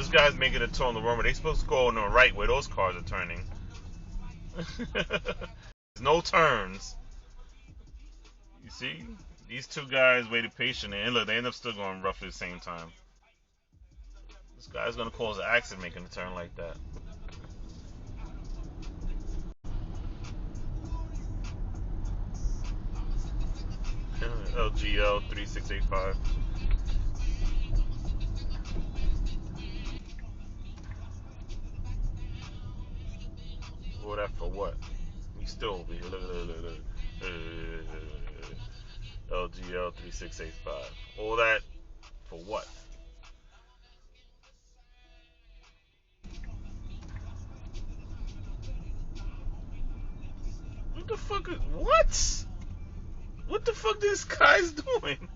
this guy's making a turn on the wrong way. They're supposed to go on the right where those cars are turning. There's no turns. You see? These two guys waited patiently, and look, they end up still going roughly the same time. This guy's gonna cause an accident making a turn like that. LGL 3685. All that for what? He's still over here. Look. LGL 3685. All that for what? What the fuck is what? What the fuck this guy's doing?